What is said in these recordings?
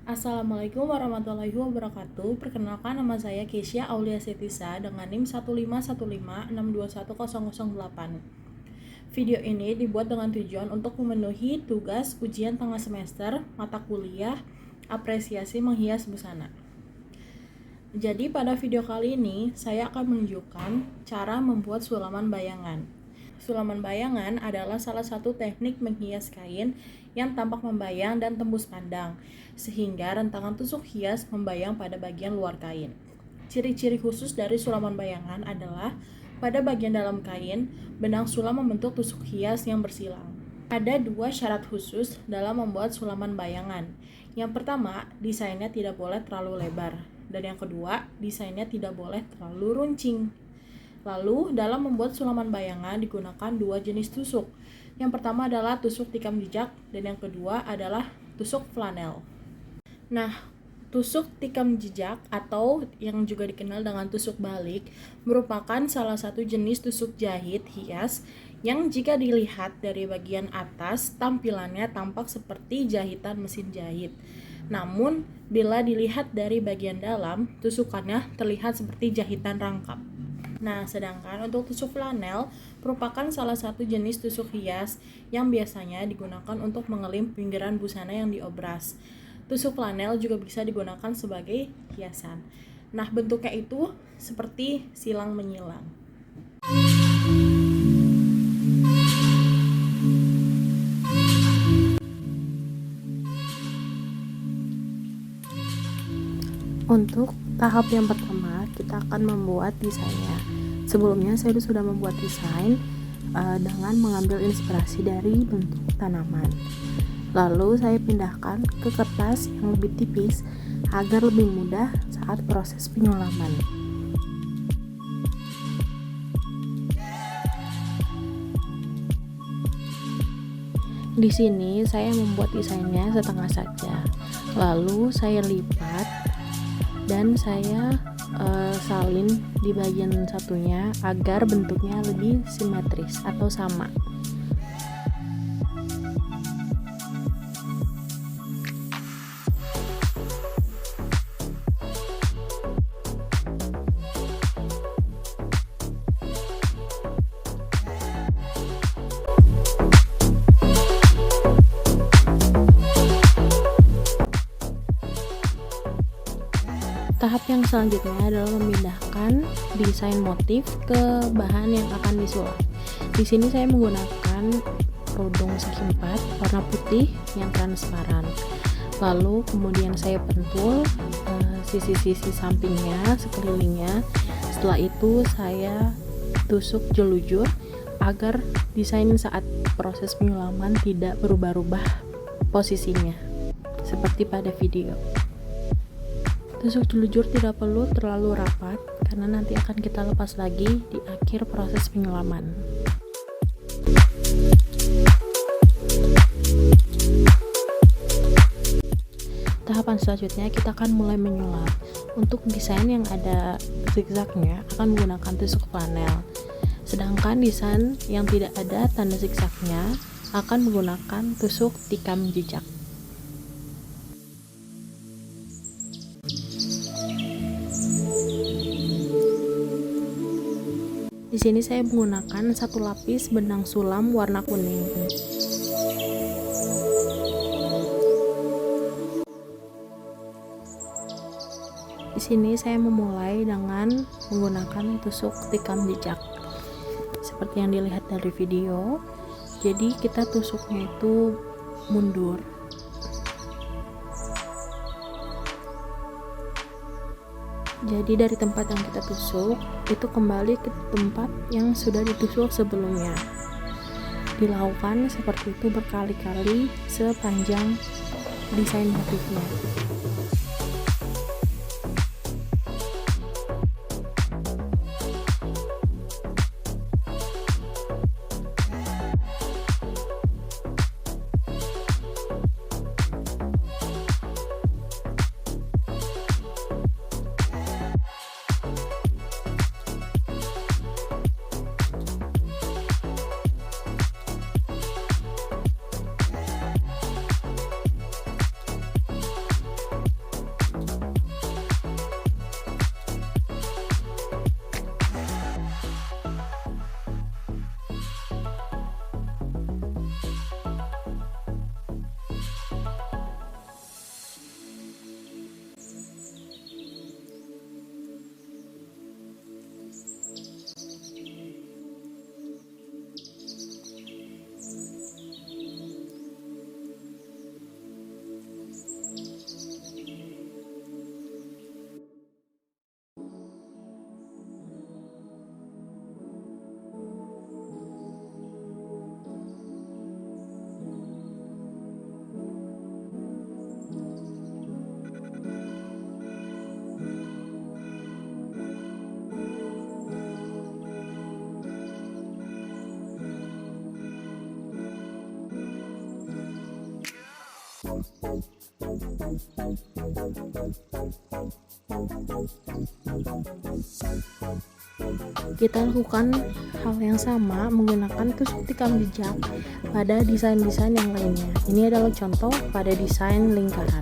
Assalamualaikum warahmatullahi wabarakatuh. Perkenalkan, nama saya Keisha Aulia Setisa dengan NIM 15156210008. Video ini dibuat dengan tujuan untuk memenuhi tugas ujian tengah semester mata kuliah apresiasi menghias busana. Jadi pada video kali ini saya akan menunjukkan cara membuat sulaman bayangan. Sulaman bayangan adalah salah satu teknik menghias kain yang tampak membayang dan tembus pandang, sehingga rentangan tusuk hias membayang pada bagian luar kain. Ciri-ciri khusus dari sulaman bayangan adalah pada bagian dalam kain, benang sulam membentuk tusuk hias yang bersilang. Ada dua syarat khusus dalam membuat sulaman bayangan. Yang pertama, desainnya tidak boleh terlalu lebar, dan yang kedua, desainnya tidak boleh terlalu runcing. Lalu, dalam membuat sulaman bayangan digunakan dua jenis tusuk. Yang pertama adalah tusuk tikam jejak, dan yang kedua adalah tusuk flanel. Nah, tusuk tikam jejak atau yang juga dikenal dengan tusuk balik merupakan salah satu jenis tusuk jahit hias yang jika dilihat dari bagian atas tampilannya tampak seperti jahitan mesin jahit. Namun, bila dilihat dari bagian dalam, tusukannya terlihat seperti jahitan rangkap. Nah, sedangkan untuk tusuk flanel merupakan salah satu jenis tusuk hias yang biasanya digunakan untuk mengelim pinggiran busana yang diobras. Tusuk flanel juga bisa digunakan sebagai hiasan. Nah, bentuknya itu seperti silang menyilang. Untuk tahap yang pertama, kita akan membuat desainnya. Sebelumnya saya sudah membuat desain dengan mengambil inspirasi dari bentuk tanaman. Lalu saya pindahkan ke kertas yang lebih tipis agar lebih mudah saat proses penyulaman. Di sini saya membuat desainnya setengah saja. Lalu saya lipat dan saya salin di bagian satunya agar bentuknya lebih simetris atau sama. Tahap yang selanjutnya adalah memindahkan desain motif ke bahan yang akan disulap. Di sini saya menggunakan kerudung segi 4 warna putih yang transparan. Lalu kemudian saya pentul sisi-sisi sampingnya, sekelilingnya. Setelah itu saya tusuk jelujur agar desain saat proses penyulaman tidak berubah-ubah posisinya, seperti pada video. Tusuk jelujur tidak perlu terlalu rapat karena nanti akan kita lepas lagi di akhir proses penyulaman. Tahapan selanjutnya kita akan mulai menyulap. Untuk desain yang ada zigzagnya akan menggunakan tusuk flanel. Sedangkan desain yang tidak ada tanda zigzagnya akan menggunakan tusuk tikam jejak. Di sini saya menggunakan satu lapis benang sulam warna kuning. Di sini saya memulai dengan menggunakan tusuk tikam jejak. Seperti yang dilihat dari video. Jadi kita tusuknya itu mundur. Jadi dari tempat yang kita tusuk itu kembali ke tempat yang sudah ditusuk sebelumnya. Dilakukan seperti itu berkali-kali sepanjang desain motifnya. Kita lakukan hal yang sama menggunakan tusuk tikam jejak pada desain-desain yang lainnya. Ini adalah contoh pada desain lingkaran.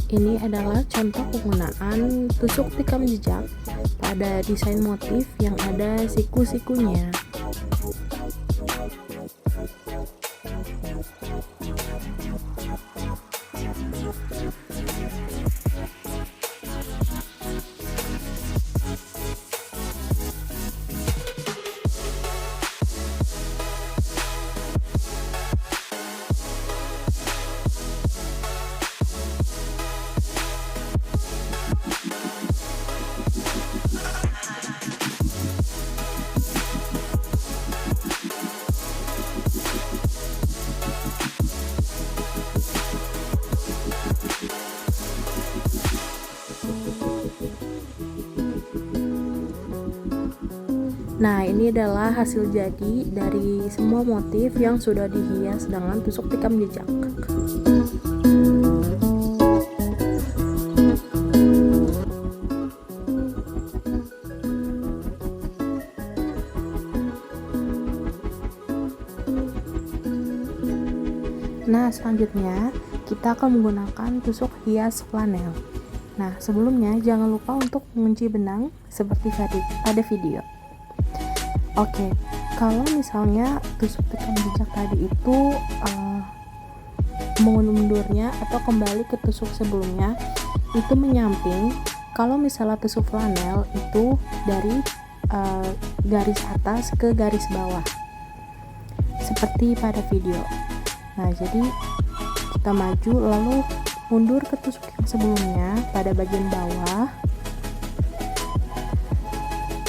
Ini adalah contoh penggunaan tusuk tikam jejak pada desain motif yang ada siku-sikunya. Nah, ini adalah hasil jadi dari semua motif yang sudah dihias dengan tusuk tikam jejak. Nah, selanjutnya kita akan menggunakan tusuk hias flanel. Nah, sebelumnya jangan lupa untuk mengunci benang seperti pada video. Oke, kalau misalnya tusuk tikam jejak tadi itu mundurnya atau kembali ke tusuk sebelumnya itu menyamping. Kalau misalnya tusuk flanel itu dari garis atas ke garis bawah seperti pada video. Nah, jadi kita maju lalu mundur ke tusuk yang sebelumnya pada bagian bawah,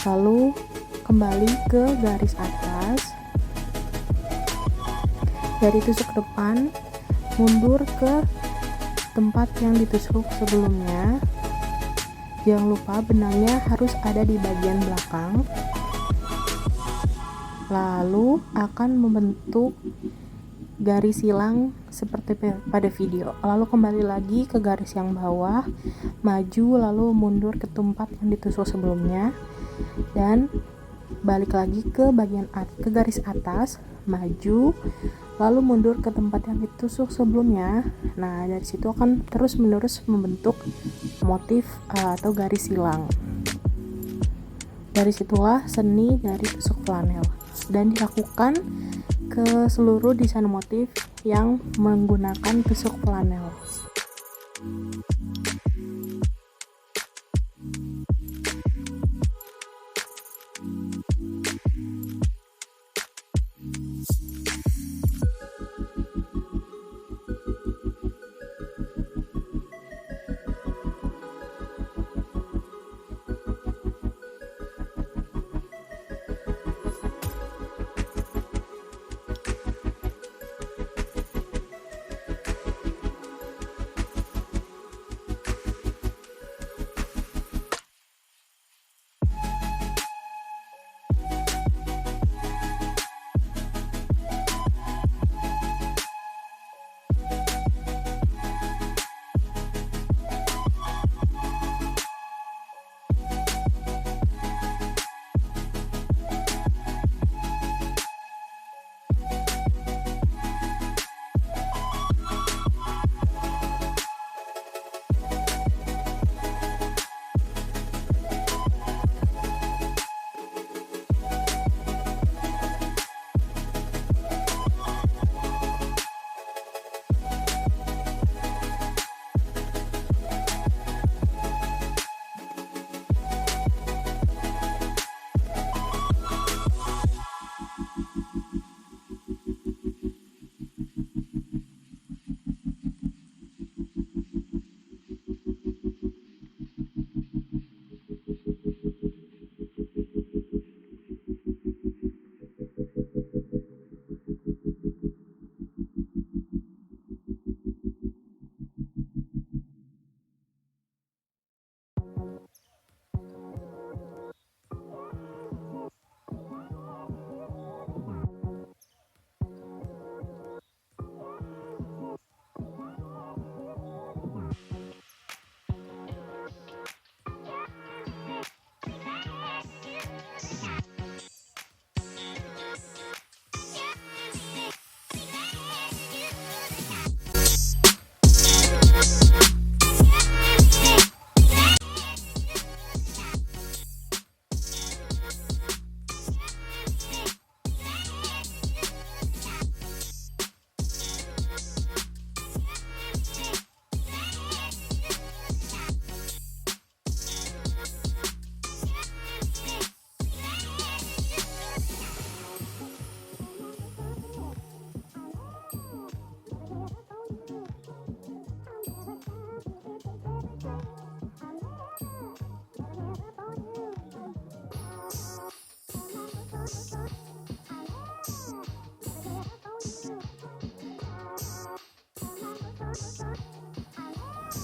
lalu kembali ke garis atas, dari tusuk depan mundur ke tempat yang ditusuk sebelumnya. Jangan lupa benangnya harus ada di bagian belakang, lalu akan membentuk garis silang seperti pada video. Lalu kembali lagi ke garis yang bawah, maju lalu mundur ke tempat yang ditusuk sebelumnya, dan balik lagi ke garis atas, maju lalu mundur ke tempat yang ditusuk sebelumnya. Nah, dari situ akan terus menerus membentuk motif atau garis silang. Dari situlah seni dari tusuk flanel, dan dilakukan ke seluruh desain motif yang menggunakan tusuk flanel.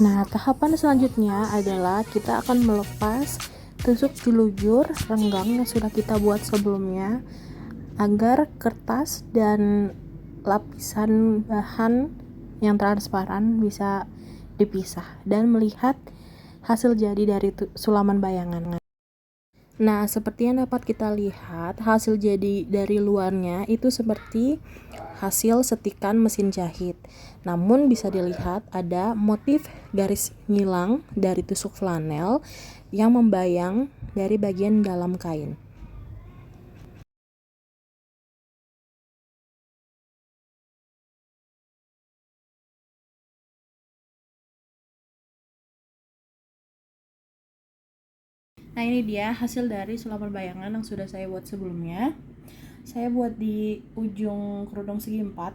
Nah, tahapan selanjutnya adalah kita akan melepas tusuk jelujur renggang yang sudah kita buat sebelumnya agar kertas dan lapisan bahan yang transparan bisa dipisah dan melihat hasil jadi dari sulaman bayangan. Nah, seperti yang dapat kita lihat, hasil jadi dari luarnya itu seperti hasil setikan mesin jahit. Namun bisa dilihat ada motif garis ngilang dari tusuk flanel yang membayang dari bagian dalam kain. Nah, ini dia hasil dari sulaman bayangan yang sudah saya buat sebelumnya. Saya buat di ujung kerudung segi 4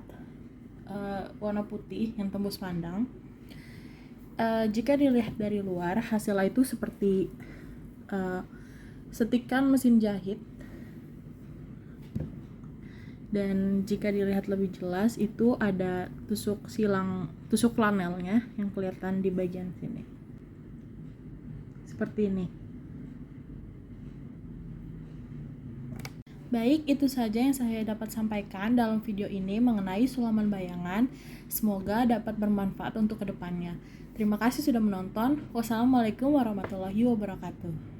warna putih yang tembus pandang. Jika dilihat dari luar, hasilnya itu seperti setikan mesin jahit, dan jika dilihat lebih jelas itu ada tusuk flanelnya yang kelihatan di bagian sini seperti ini. Baik, itu saja yang saya dapat sampaikan dalam video ini mengenai sulaman bayangan. Semoga dapat bermanfaat untuk kedepannya. Terima kasih sudah menonton. Wassalamualaikum warahmatullahi wabarakatuh.